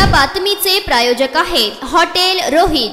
या बातमीचे प्रायोजक आहेत हॉटेल रोहित।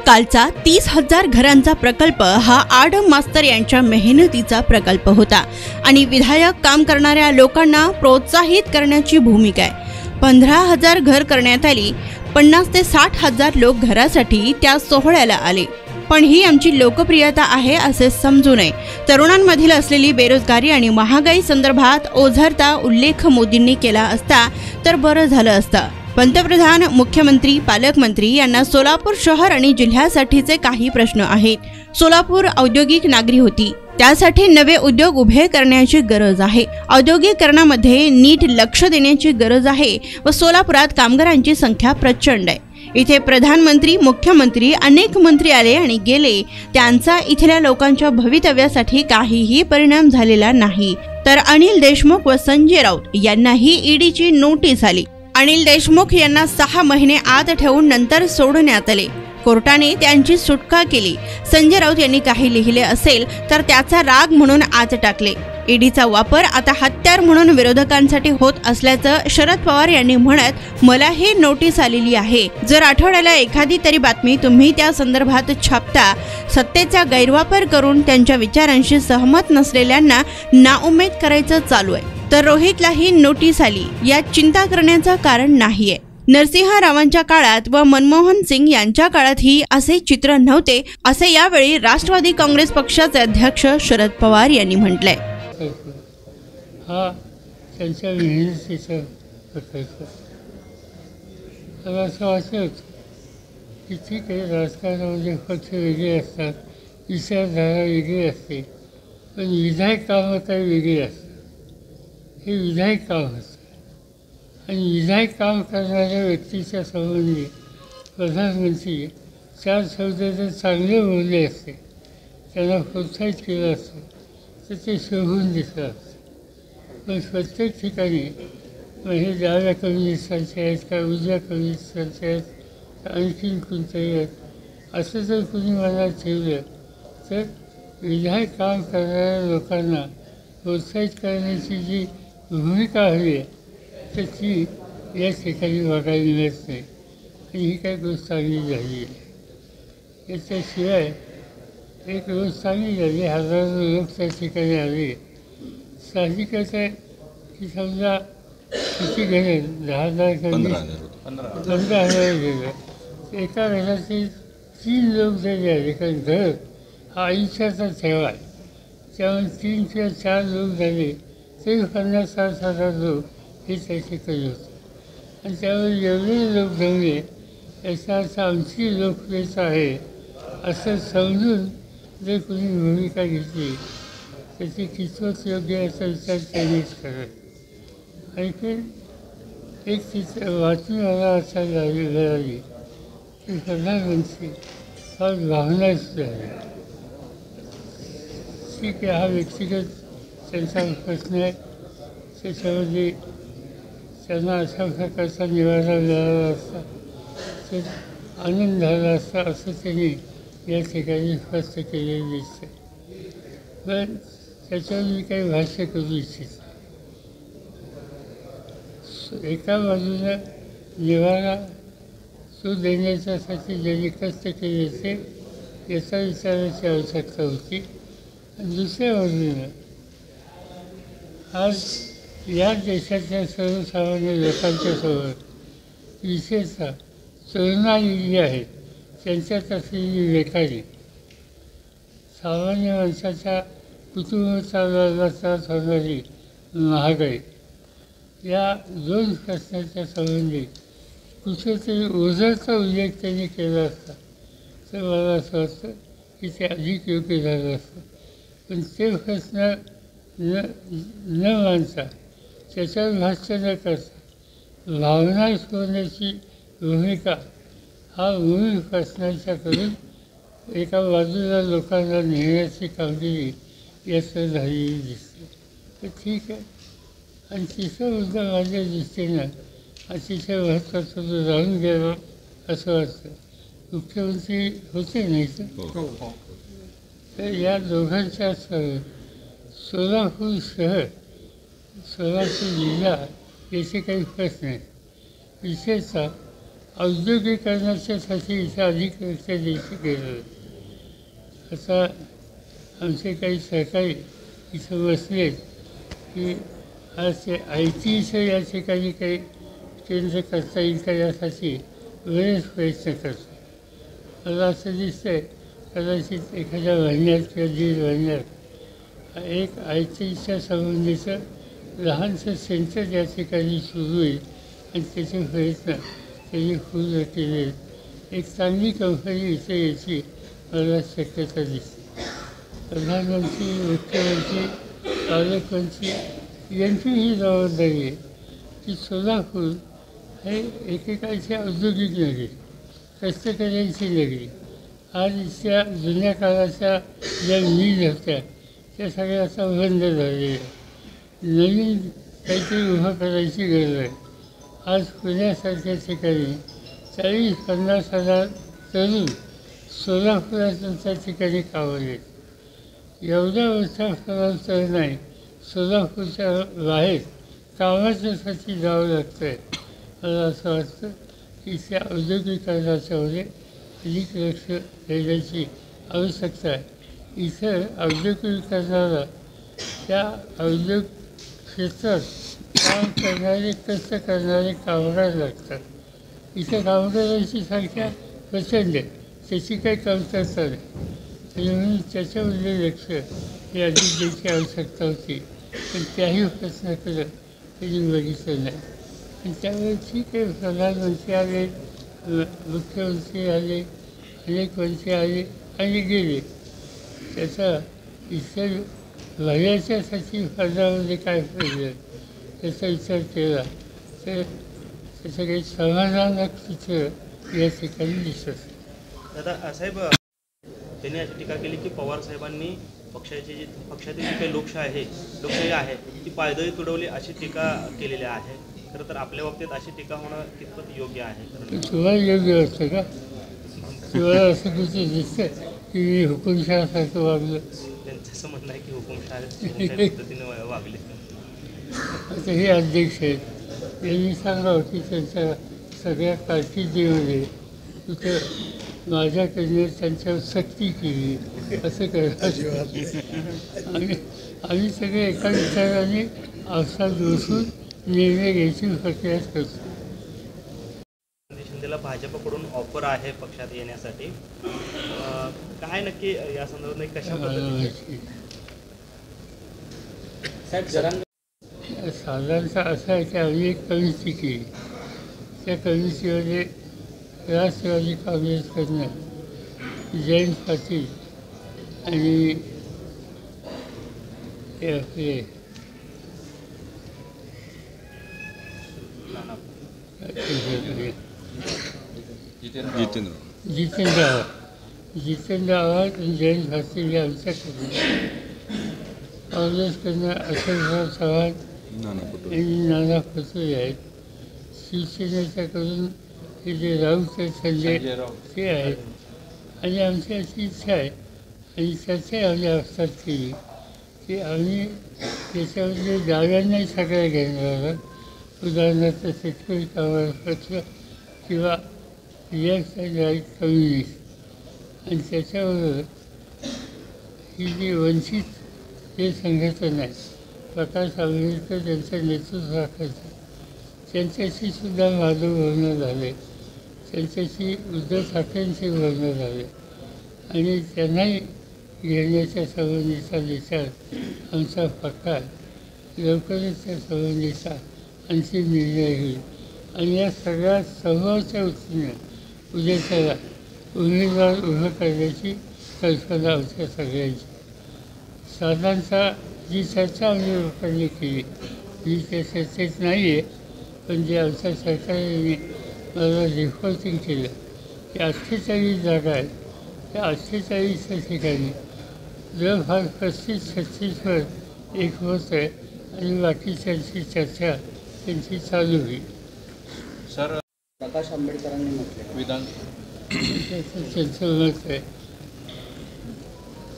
कालचा 30,000 घरांचा प्रकल्प हा आडम मास्तर यांच्या मेहनतीचा प्रकल्प होता आणि विधायक काम करणाऱ्या लोकांना प्रोत्साहित करण्याची भूमिका आहे। 15,000 घर करण्यात आली। 50 ते 60,000 लोक घरासाठी त्या सोहळ्याला आले। पण ही आमची लोकप्रियता आहे असे समजू नये। तरुणांमधील असलेली बेरोजगारी आणि महागाई संदर्भात ओझरता उल्लेख मोदींनी केला असता तर बरं झालं असतं। पंतप्रधान, मुख्यमंत्री, पालकमंत्री यांना सोलापूर शहर आणि जिल्ह्यासाठीचे काही प्रश्न आहेत। सोलापूर औद्योगिक नगरी होती, त्यासाठी नवे उद्योग उभे करण्याची गरज आहे। औद्योगिकरणामध्ये नीट लक्ष देण्याची गरज आहे व सोलापुरात कामगारांची संख्या प्रचंड आहे। इथे प्रधानमंत्री, मुख्यमंत्री, अनेक मंत्री आले आणि गेले, त्यांचा इथल्या लोकांच्या भवितव्यासाठी काहीही परिणाम झालेला नाही। तर अनिल देशमुख व संजय राऊत यांनाही ईडीची नोटीस आली। अनिल देशमुख यांना 6 महिने आत ठेवून नंतर सोडण्यात आले। कोर्टाने त्यांची सुटका केली। संजय राऊत यांनी काही लिहिले असेल तर त्याचा राग म्हणून आत टाकले। ईडीचा वापर आता हत्यार म्हणून विरोधकांसाठी होत असल्याचं शरद पवार यांनी म्हणत, मला हे नोटीस आलेली आहे। जर आठवड्याला एखादी तरी बातमी तुम्ही त्या संदर्भात छापता, सत्तेचा गैरवापर करून त्यांच्या विचारांशी सहमत नसलेल्यांना नाउमेद करायचं चालू आहे। तर रोहितलाही नोटीस आली, यात चिंता करण्याचं कारण नाहीये। नरसिंह रावांच्या काळात व मनमोहन सिंग यांच्या काळातही असे चित्र नव्हते, असे यावेळी राष्ट्रवादी काँग्रेस पक्षाचे अध्यक्ष शरद पवार यांनी म्हटलंय। हा त्यांच्या मेहनतीचा प्रकल्प। मला असं वाटत की ठीक आहे, राजकारणामध्ये पक्ष वेगळे असतात, विचारधारा वेगळी असते, पण विधायक कामं काही वेगळी असतात। हे विधायक काम असतं आणि विधायक काम करणाऱ्या व्यक्तीच्या संबंधी प्रधानमंत्री 4 शब्द जर चांगले बोलले असते, त्यांना प्रोत्साहित केलं असतं तर ते शोभून दिसलं असतं। पण प्रत्येक ठिकाणी हे डाव्या कम्युनिस्टांचे आहेत का, उजव्या कम्युनिस्टांचे आहेत का, आणखीन कोणतेही आहेत, असं जर कुणी मनात ठेवलं तर विधायक काम करणाऱ्या लोकांना प्रोत्साहित करण्याची जी भूमिका हवी आहे तर ती या ठिकाणी बघायला मिळत नाही आणि ही काही गोष्ट चांगली झाली आहे। याच्याशिवाय एक गोष्ट चांगली झाली, हजारो लोक त्या ठिकाणी आले। साहजिकच आहे की समजा किती घरे, 10,000 15,000 गेलं, एका घराचे 3 लोक जरी आले, कारण घर हा आयुष्याचा ठेवा आहे, त्यामुळे 3 किंवा 4 लोक झाले तरी 50,000-60,000 लोक हे त्याचे कधी होते आणि त्यामुळे एवढे लोक जमले याचा अर्थ आमची लोकप्रियता आहे असं समजून जर कोणी भूमिका घेतली तर ती कितपत योग्य याचा विचार त्यांनीच करायचा। आणखी एक तिथं बातमी मला असायला मिळाली की प्रधानमंत्री फार भावनाच झाले। ठीक आहे, हा व्यक्तिगत त्यांचा प्रश्न आहे, त्याच्यामध्ये त्यांना अशा प्रकारचा निवारा मिळाला असता तर आनंद झाला असता असं त्यांनी या ठिकाणी स्पष्ट केलेलं दिसतं। पण त्याच्यावर मी काही भाष्य करू इच्छित नाही। एका बाजूला निवारा तो देण्याच्यासाठी ज्यांनी कष्ट केले ते याचा विचाराची आवश्यकता होती आणि दुसऱ्या बाजूला आज या देशाच्या सर्वसामान्य लोकांच्या समोर विशेषतः तरुणाई जी आहेत त्यांच्यात असलेली बेकारी, सामान्य माणसाच्या कुटुंब चालवायला होणारी महागाई, या 2 प्रश्नाच्या संबंधी कुठेतरी ओझरचा उल्लेख त्यांनी केला असता तर मला असं वाटतं की ते अधिक योग्य झालं असतं। पण ते प्रश्न न मानता, त्याच्यावर भाष्य न करता भावना शोधण्याची भूमिका हा मूळ प्रश्नांच्याकडून एका बाजूला लोकांना नेण्याची कामगिरी याचं झालेली दिसते। तर ठीक आहे, आणि तिसरा मुद्दा माझ्या दृष्टीनं अतिशय महत्त्वाचं जो राहून गेला असं वाटतं, मुख्यमंत्री होते नाही तर या दोघांच्या सोलापूर शहर, सोलापूर जिल्हा याचे काही प्रश्न आहेत। विशेषतः औद्योगिकरणाच्यासाठी इथं अधिक लक्ष द्यायची गरज आहे. आता आमचे काही सहकारी इथं बसलेत की आज ते ITचं या ठिकाणी काही केंद्र करता येईल का यासाठी बरेच प्रयत्न करतो. मला असं दिसतं आहे कदाचित एखाद्या महिन्यात किंवा 1.5 महिन्यात एक ITच्या संबंधीचं लहानसं सेंटर या ठिकाणी सुरू होईल आणि त्याचे प्रयत्न त्यांनी खूप केले. एक चांगली कंपनी इथे यायची मला शक्यता दिसते. प्रधानमंत्री, मुख्यमंत्री, पालकमंत्री यांची ही जबाबदारी आहे की सोलापूर हे एकेकाळची औद्योगिक नगरी, कष्टकऱ्यांची नगरी. आज इथल्या जुन्या काळाच्या ज्या मिल होत्या त्या सगळ्या आता बंद झालेल्या. नवीन काहीतरी उभं करायची गरज आहे. आज पुण्यासारख्या ठिकाणी 40-50 हजार तरुण सोलापुरात त्या ठिकाणी कावले. एवढा मोठा फरक तर नाही. सोलापूरच्या बाहेर कामाच्यासाठी जावं लागतं आहे. मला असं वाटतं की त्या औद्योगिकरणाच्यामध्ये अधिक लक्ष देण्याची आवश्यकता आहे. इथं औद्योगिकरणाला त्या औद्योगिक क्षेत्रात काम करणारे, कष्ट करणारे कामगार लागतात. इथं कामगारांची संख्या प्रचंड आहे, त्याची काही कमतरता नाही. म्हणून त्याच्यामध्ये लक्ष हे अधिक द्यायची आवश्यकता होती, पण त्याही प्रश्नाकडं त्यांनी बघितलं नाही. आणि त्यामुळे ठीक आहे, प्रधानमंत्री आले, मुख्यमंत्री आले, अनेक मंत्री आले आणि गेले. त्याचा इतर भल्याच्यासाठी पदामध्ये काय पडलं त्याचा विचार केला तर त्याचं काही समाधानक चित्र या ठिकाणी दिसत. दादा साहेब, त्यांनी अशी टीका केली की पवार साहेबांनी पक्षातील जी काही लोकशाही आहे ती पायदळी तुडवली अशी टीका केलेली आहे. खरं तर आपल्या बाबतीत अशी टीका होणं कितपत योग्य आहे? तुम्हाला योग्य वाटतं का? तुम्हाला असं कुठे दिसतं की मी हुकुमशहासारखं वागलं? त्यांचं असं म्हणणं आहे की हुकुमशाही पद्धतीने वागले. आता हे अध्यक्ष आहेत, यांनी सांगावं की त्यांच्या सगळ्या कारकिर्दीमध्ये तिथं माझ्याकडे त्यांच्यावर सक्ती केली असं करायचं. आम्ही सगळे एका विचाराने अवसाद बसून निर्णय घ्यायची प्रक्रिया करतो. शिंदेला भाजपकडून ऑफर आहे पक्षात येण्यासाठी, काय नक्की या संदर्भात कशा साधारणतः असं आहे की आम्ही एक कमिटी केली. त्या कमिटीमध्ये राष्ट्रवादी काँग्रेसकडनं जयंत पाटील आणि हे आपले जितेंद्र आव्हाड आणि जयंत पाटील या आमच्याकडनं, काँग्रेसकडनं अशोकराव चव्हाण आणि नाना पटोले आहेत. शिवसेनेच्याकडून हे जे राऊत संजय ते आहेत. आणि आमची अशी इच्छा आहे आणि चर्चा आम्ही अवस्थात केली की आम्ही त्याच्यामध्ये डाव्यांनाही सगळ्या घेणार आहोत. उदाहरणार्थ शेतकरी कामगार पक्ष किंवा लेफ्ट अँड राईट कम्युनिस्ट. आणि त्याच्याबरोबर ही जी वंचित हे संघटना आहे, प्रकाश आंबेडकर त्यांचं नेतृत्वाखाली त्यांच्याशी सुद्धा माधव बोलणं झाले, त्यांच्याशी उद्धव ठाकरेंशी बोलणं झाले आणि त्यांनाही घेण्याच्या संबंधीचा विचार आमचा पक्का लवकरच त्या संबंधीचा अंतिम निर्णय होईल. आणि या सगळ्या समूहाच्या वतीनं उद्याच्याला उमेदवार उभं करण्याची कल्पना आमच्या सगळ्यांची. साधारणतः जी चर्चा आम्ही लोकांनी केली ही त्या चर्चेत नाही आहे, पण जे आमच्या सरकारने मला रिपोर्टिंग केलं की 48 जागा आहेत. त्या 48 ठिकाणी जवळपास 35-36वर एक होत आहे आणि बाकीच्यांची चर्चा त्यांची चालू होईल. सर, प्रकाश आंबेडकरांनी म्हटलं विधान त्यांचं मत आहे,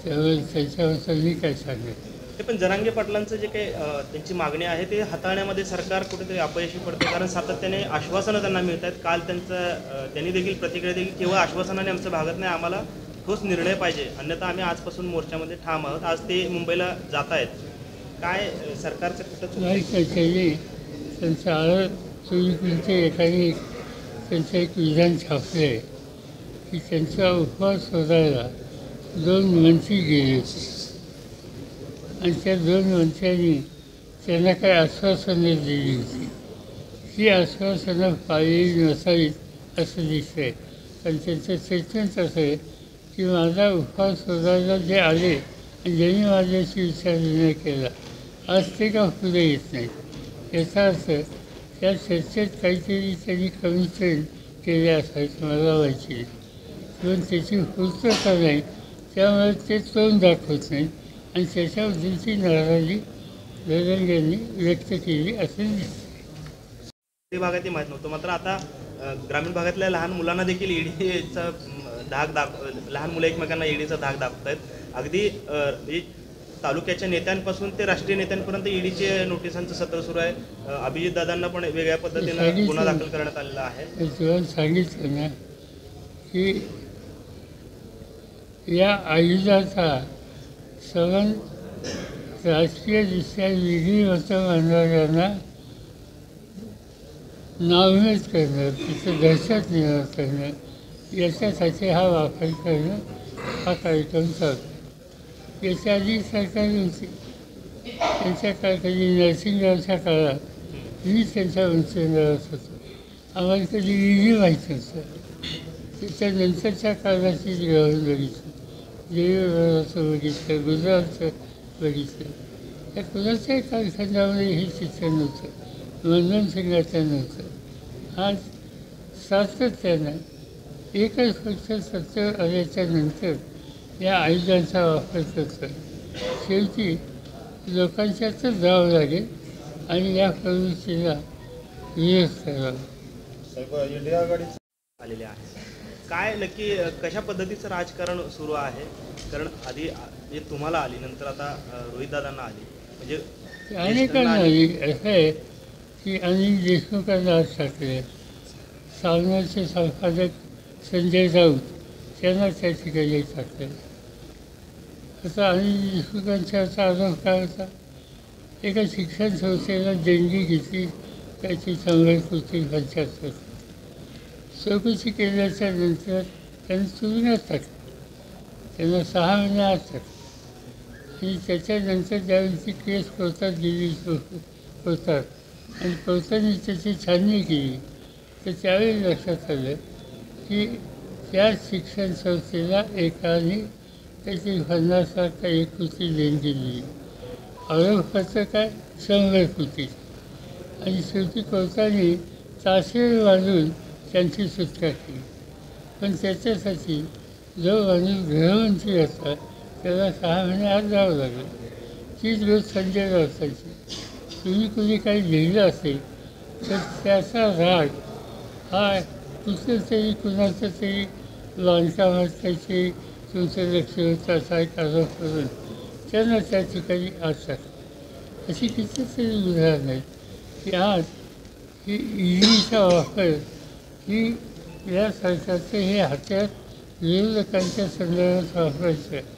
त्यामुळे त्याच्याबद्दल मी काय सांगेन. ते पण जरांगे पाटलांचं जे काही त्यांची मागणी आहे ते हाताळण्यामध्ये सरकार कुठेतरी अपयशी पडते, कारण सातत्याने आश्वासनं त्यांना मिळत आहेत. काल त्यांनी देखील प्रतिक्रिया दिली, केवळ आश्वासनाने आमचं भागत नाही, आम्हाला ठोस निर्णय पाहिजे, अन्यथा आम्ही आजपासून मोर्चामध्ये ठाम आहोत. आज ते मुंबईला जात आहेत. काय सरकारचं कुठं नाही त्यांच्या चोवीसच्या एकाने त्यांचं एक विधान छापलं आहे की त्यांचा उपवास शोधायला 2 मंत्री गेले होते आणि त्या 2 मंत्र्यांनी त्यांना काही आश्वासनं दिली होती. ही आश्वासनं पाळलेली नसावीत असं दिसतं आहे. पण त्यांचं स्टेटमेंट असं आहे की माझा उपवास शोधायला जे आले आणि ज्यांनी माझ्याशी विचारविनिमय केला आज ते का पुढे येत नाही. याचा अर्थ त्या चर्चेत काहीतरी त्यांनी कमी केले असायचं मला माहिती नाही, पण त्याची पूर्तता नाही, त्यामुळे ते तोंड दाखवत नाही आणि त्याच्याबद्दलची नाराजी जरांगेंनी व्यक्त केली असे दिसते. ते भागातही माहीत नव्हतं. मात्र आता ग्रामीण भागातल्या लहान मुलांना देखील ईडीचा लहान मुलं एकमेकांना ईडीचा धाक दाखवत आहेत. अगदी तालुक्याच्या नेत्यांपासून ते राष्ट्रीय नेत्यांपर्यंत ईडीचे नोटिसांचं सत्र सुरू आहे. अभिजित दादांना पण वेगळ्या पद्धतीनं गुन्हा दाखल करण्यात आलेला आहे. तुला सांगितलं ना की या आयुधाचा सवन राजकीयदृष्ट्या विधिवत मानणाऱ्यांना नाउमेद करणं, तिचं दहशत निर्माण करणं याच्यासाठी हा वापर करणं हा कार्यक्रम चालतो. याच्या आधी सरकार होती, त्यांच्या कधी नरसिंगरावच्या काळात मी त्यांच्या मंत्रिमंडळात होतो, आम्हाला कधी विधी माहीत नव्हतं. त्याच्यानंतरच्या काळाची ग्रहण बघितलं, देवीचं बघितलं, गुजरातचं बघितलं. त्या कुणाच्याही कालखंडामध्ये हे चित्र नव्हतं, मनमोहन सिंगाचं नव्हतं. आज सातत्यानं एकच फक्त सत्य आल्याच्या नंतर या आयुधांचा वापर करतो. शेवटी लोकांच्यातच जावं लागेल आणि या प्रवृत्तीला विरोध करावा. आलेले आहे. काय नक्की कशा पद्धतीचं राजकारण सुरू आहे? कारण आधी जे तुम्हाला आली, नंतर आता रोहितदादांना आली, म्हणजे अनेकांना आली. असं आहे की अनिल देशमुखांना आज टाकले, सावनाचे संपादक संजय राऊत त्यांना त्या ठिकाणी टाकले. आता अनिल देशमुखांचा आरोप काय होता? एका शिक्षण संस्थेला देणगी घेतली त्याची संघर्षपूर्ती 75. चौकशी केल्याच्या नंतर त्यांनी तुरुंगात टाकलं, त्यांना 6 महिने आत टाकलं आणि त्याच्यानंतर ज्यावेळी ती केस कोर्टात गेली कोर्टात आणि कोर्टाने त्याची छाननी केली तर त्यावेळी लक्षात आलं की त्या शिक्षण संस्थेला एकाने त्याची 50 लाख का 1 कोटी देणगी दिली. आरोपपत्र काय? 100 कोटी. आणि शेवटी कोर्टाने ताशेर वाजून त्यांची सुटका केली. पण त्याच्यासाठी जो माणूस गृहमंत्री होता त्याला 6 महिने आत जावं लागलं. तीच गोष्ट संजय राऊतांची. तुम्ही कुणी काही लिहिलं असेल तर त्याचा राग हा कुठं तरी कुणाचं तरी बांधकामात त्याची तुमचं लक्ष होतं असा एक आरोप करून त्यांना त्या ठिकाणी आत टाकलं. अशी कितीतरी उदाहरणं आहेत की आज ही ईडीचा वापर ही या सरकारचं हे हत्यार विरोधकांच्या संदर्भात वापरायचं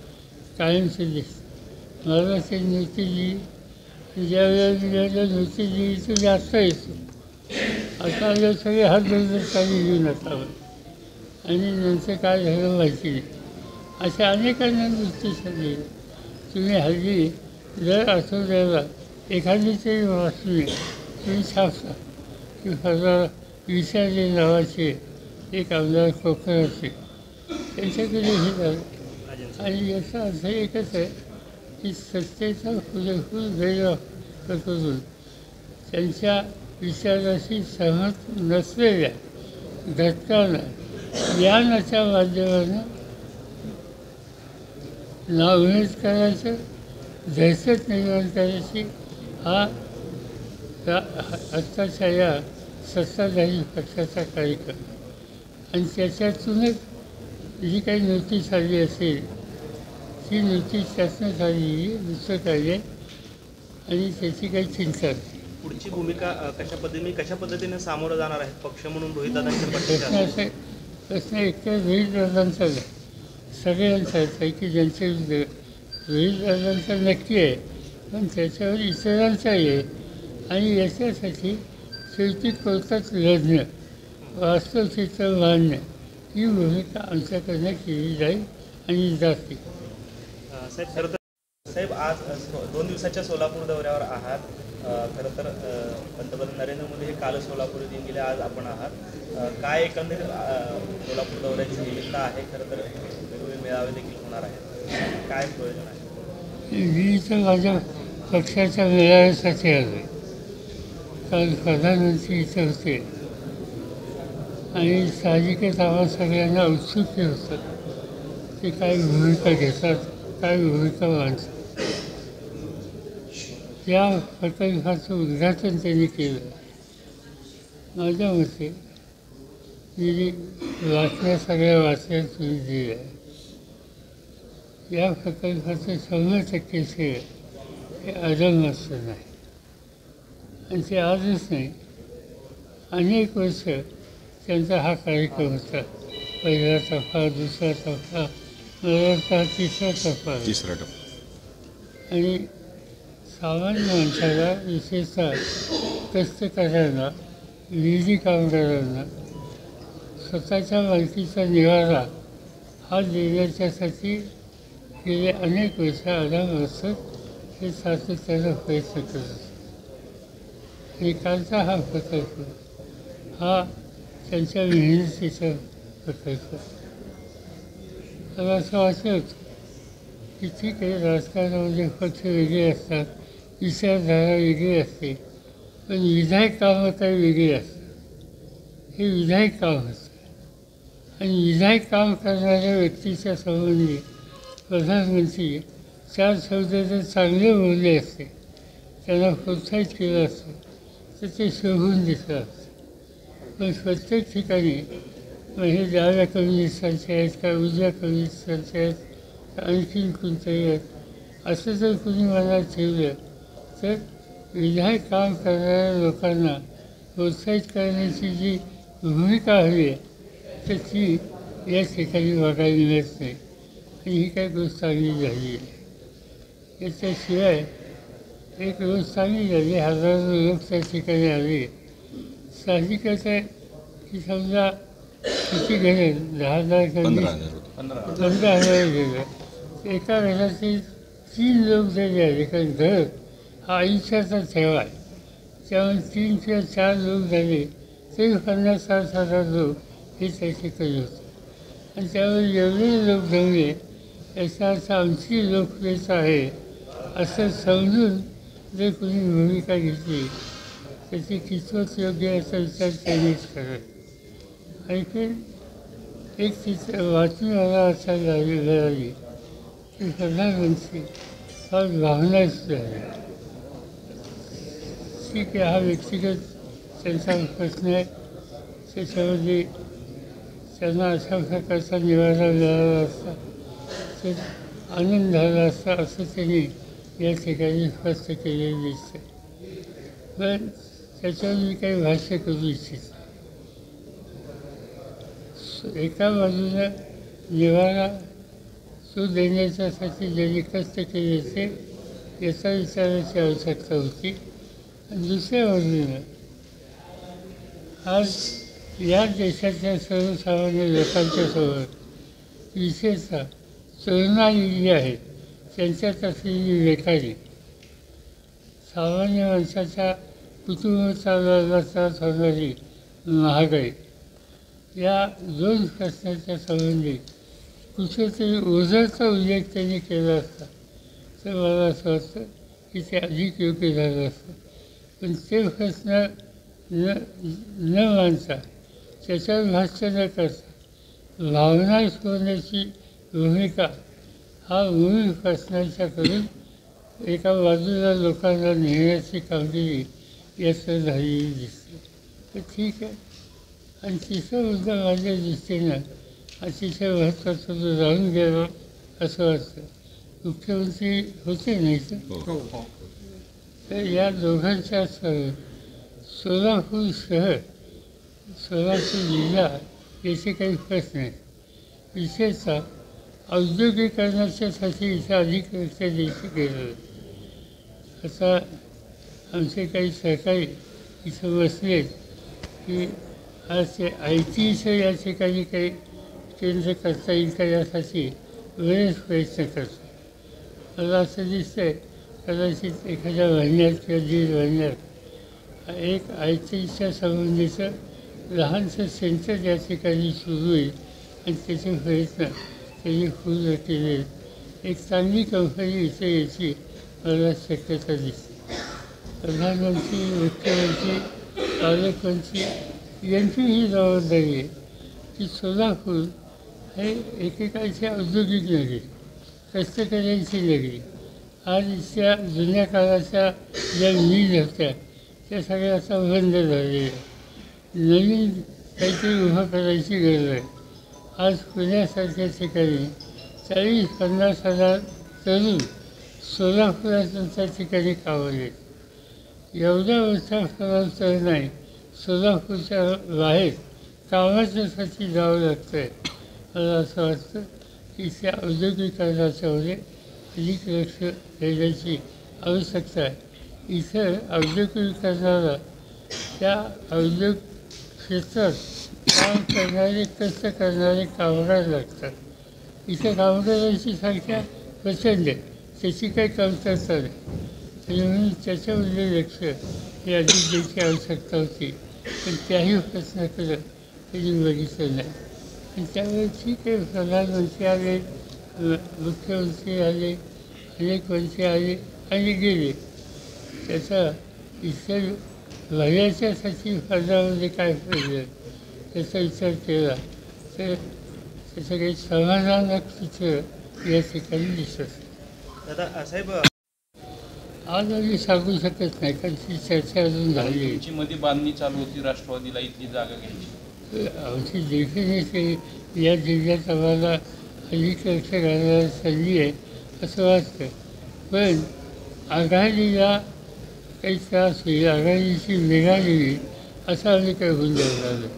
कायमचं दिसतं. मला ते नोटीस दिली, ज्यावेळेला नोटीस दिली तो जास्त येतो. आता आलं सगळे हात जोडून काही घेऊ नका आणि नंतर काय झालं माहिती नाही. अशा अनेकांना नोटीस दिली. तुम्ही हल्ली जर आठवड्याला एखादी तरी बातमी तुम्ही छापता की फरवा विचारले नावाचे एक आमदार कोकणाचे त्यांच्याकडे हे झालं. आणि याचा अर्थ एकच आहे की सत्तेचा पुरेपूर गैरवापर करून त्यांच्या विचाराशी सहमत नसलेल्या घटकांना ज्ञानाच्या माध्यमानं नाउमेद करायचं, दहशत निर्माण करायची हा आत्ताच्या या सत्ताधारी पक्षाचा कार्यक्रम. आणि त्याच्यातूनच जी काही नोटीस आली असेल ती नुकती शासनात झालेली दिसत आहे आणि त्याची काही चिंता नाही. पुढची भूमिका कशा पद्धतीने सामोरं जाणार आहे पक्ष म्हणून रोहितदादांच्या प्रश्न पक्षाचा? असा आहे, प्रश्न एकतर रोहितदादांचा नाही, सगळ्यांचाच आहे की ज्यांचे रोहितदादांचा नक्की आहे, पण त्याच्यावर इतरांचाही आहे. आणि याच्यासाठी शेवटी कोर्टात लढणं, वास्तव चित्र मांडणं ही भूमिका आमच्याकडनं केली जाईल आणि जाते. साहेब खरं तर साहेब आज 2 दिवसाच्या सोलापूर दौऱ्यावर आहात. खरं तर पंतप्रधान नरेंद्र मोदी हे काल सोलापूर येऊन गेले, आज आपण आहात. काय एकंदरीत सोलापूर दौऱ्याची निमित्त आहे? खरं तर वेगवेगळे मेळावे देखील होणार आहेत, काय प्रयोजन आहे? मी तर माझ्या पक्षाच्या मेळाव्यासाठी आलो आहे. काल प्रधानमंत्री इथं होते आणि साहजिकच आम्हा सगळ्यांना उत्सुक होतं ते काय भूमिका घेतात, काय भूमिका मांडतात. या प्रकल्पाचं उद्घाटन त्यांनी केलं. माझ्या मते मी बातम्या सगळ्या वाचण्यात तुम्ही दिल्या. या प्रकल्पाचं 100% श्रेय हे आदम असं नाही, आणि ते आजच नाही, अनेक वर्ष त्यांचा हा कार्यक्रम होता. पहिला टप्पा, दुसरा टप्पा, नंतर तिसरा टप्पा. आणि सामान्य माणसाला, विशेषतः कष्टकऱ्यांना, विधी कामगारांना स्वतःच्या मालकीचा निवारा हा देण्याच्यासाठी गेले अनेक वर्ष आराम असत हे सातत्यानं प्रयत्न करत असत. आणि कालचा हा प्रकल्प हा त्यांच्या मेहनतीचा प्रकल्प. मला असं वाटत होतं की ठीक आहे, राजकारणामध्ये पक्ष वेगळे असतात, विचारधारा वेगळी असते, पण विधायक कामं काही वेगळी असतात. हे विधायक काम असतं आणि विधायक काम करणाऱ्या व्यक्तीच्या संबंधी प्रधानमंत्री 4 शब्द जर चांगले बोलले असते, त्यांना प्रोत्साहित केलं असतं, तर ते शोभून दिसलं असतं. पण प्रत्येक ठिकाणी मग हे डाव्या कम्युनिस्टांचे आहेत का, उजव्या कम्युनिस्टांचे आहेत, आणखीन कोणतंही आहेत, असं जर कुणी मनात ठेवलं तर विधायक काम करणाऱ्या लोकांना प्रोत्साहित करण्याची जी भूमिका हवी आहे तर ती या ठिकाणी बघायला मिळत नाही. आणि ही काही गोष्ट चांगली झाली आहे. याच्याशिवाय एक गोष्ट चांगली झाली, हजारो लोक त्या ठिकाणी आले. साहजिकच आहे की समजा किती घरं, 10,000 15,000 गेलं, एका घराचे 3 लोक जरी आले, कारण घर हा आयुष्याचा ठेवा आहे, त्यामुळे 3 किंवा 4 लोक झाले तरी 50,000-60,000 लोक हे त्या ठिकाणी होते. आणि त्यामुळे एवढे लोक जमले याचा अर्थ आमची लोकप्रियता आहे असं समजून जर कोणी भूमिका घेतली तर ती कितपत योग्य याचा विचार त्यांनीच करत. आणखी एक तिथं बातमी मला असायला मिळाली की प्रधानमंत्री फार भावनाच झाले. ठीक आहे, हा व्यक्तिगत त्यांचा प्रश्न आहे, त्याच्यामध्ये त्यांना अशा प्रकारचा निवारा मिळाला असता तर आनंद झाला असता असं त्यांनी या ठिकाणी स्पष्ट केलेलं दिसतं. पण त्याच्यावर मी काही भाष्य करू इच्छित. एका बाजूला निवारा तो देण्याच्यासाठी ज्यांनी कष्ट केले ते याचा विचाराची आवश्यकता होती. आणि दुसऱ्या बाजूला आज या देशाच्या सर्वसामान्य लोकांच्यासमोर विशेषतः तरुणाई जी आहेत त्यांच्यात असलेली बेकारी, सामान्य माणसाच्या कुटुंब चालवायला त्रास होणारी महागाई, या 2 प्रश्नाच्या संबंधी कुठेतरी ओझरचा उल्लेख त्यांनी केला असता तर मला असं वाटतं की ते अधिक योग्य झालं असतं. पण ते प्रश्न न मांडता, त्याच्यावर भाष्य न करता भावना शोधण्याची भूमिका हा मूळ प्रश्नांच्याकडून एका बाजूला लोकांना नेण्याची कामगिरी याचं झालेली दिसते. तर ठीक आहे. आणि तिसरा मुद्दा माझ्या दृष्टीनं अतिशय महत्त्वाचं तो जाणून घ्यावं असं वाटतं. मुख्यमंत्री होते नाही तर या दोघांच्या सोलापूर शहर सोलापूर जिल्हा याचे काही प्रश्न आहेत. विशेषतः औद्योगिकरणाच्यासाठी इथं अधिक लक्ष द्यायची गरज आहे. आता आमचे काही सहकारी इथं बसले की आज ते IT या ठिकाणी काही केंद्र करता येईल का यासाठी बरेच प्रयत्न करतो. मला असं दिसतंय कदाचित एखाद्या महिन्यात किंवा 1.5 महिन्यात एक IT संबंधीचं लहानसं सेंटर या ठिकाणी सुरू होईल आणि त्याचे प्रयत्न त्यांनी पूर्ण केले. एक चांगली कंपनी इथे यायची मला शक्यता दिसते. प्रधानमंत्री, मुख्यमंत्री, पालकमंत्री यांची ही जबाबदारी आहे की सोलापूर हे एकेकाळची औद्योगिक नगरी, कष्टकऱ्यांची नगरी. आज इथल्या जुन्या काळाच्या ज्या मिल होत्या त्या सगळ्या आता बंद झालेल्या. नवीन काहीतरी उभं करायची गरज आहे. आज पुण्यासारख्या ठिकाणी 40-50 हजार तरुण सोलापुरातून त्या ठिकाणी कावले. एवढा मोठा फरक तर नाही. सोलापूरच्या बाहेर कामाच्यासाठी जावं लागतं आहे. मला असं वाटतं की त्या औद्योगिकरणाच्यामध्ये अधिक लक्ष देण्याची आवश्यकता आहे. इथं औद्योगिकरणाला त्या औद्योगिक क्षेत्रात काम करणारे, कष्ट करणारे कामगार लागतात. इथं कामगारांची संख्या प्रचंड आहे, त्याची काही कमतरता नाही. आणि म्हणून त्याच्यामध्ये लक्ष हे अधिक द्यायची आवश्यकता होती. पण त्याही प्रश्नाकडं कधी बघितलं नाही. आणि त्यामुळे ठीक आहे, प्रधानमंत्री आले, मुख्यमंत्री आले, अनेक मंत्री आले आणि गेले. त्याचा इतर भल्याच्यासाठी पदामध्ये काय पडलं त्याचा विचार केला तर त्याचं काही समाधानक चित्र या ठिकाणी दिसत. दादा साहेब, आज आम्ही सांगू शकत नाही कारण ती चर्चा अजून झाली. तुमची मध्ये बांधणी चालू होती राष्ट्रवादीला इथली जागा घ्यायची. आमची देखील या जिल्ह्यात आम्हाला अधिक लक्ष घालायला संधी आहे असं वाटतं. पण आघाडीला काही त्रास होईल, आघाडीची वेगळा गेली असं आम्ही काही होऊन जाणार नाही.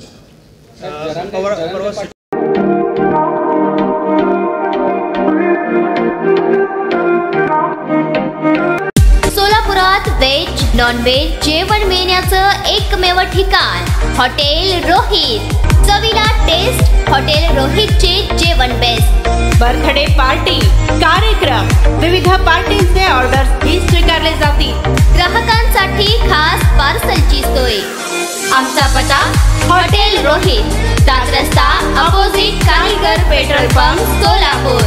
सोलापुरात व्हेज नॉन व्हेज जेवण मिळण्याचं एकमेव ठिकाण हॉटेल रोहित. चवीला टेस्ट हॉटेल रोहितचे जेवण बेस्ट. बर्थडे पार्टी, कार्यक्रम, विविध पार्टींचे ऑर्डर्स ही स्वीकारले जातील. ग्राहकांसाठी खास पार्सलची सोय. आमचा पत्ता हॉटेल रोहित, 7 रस्ता अपोजिट कारीगर पेट्रोल पंप, सोलापूर.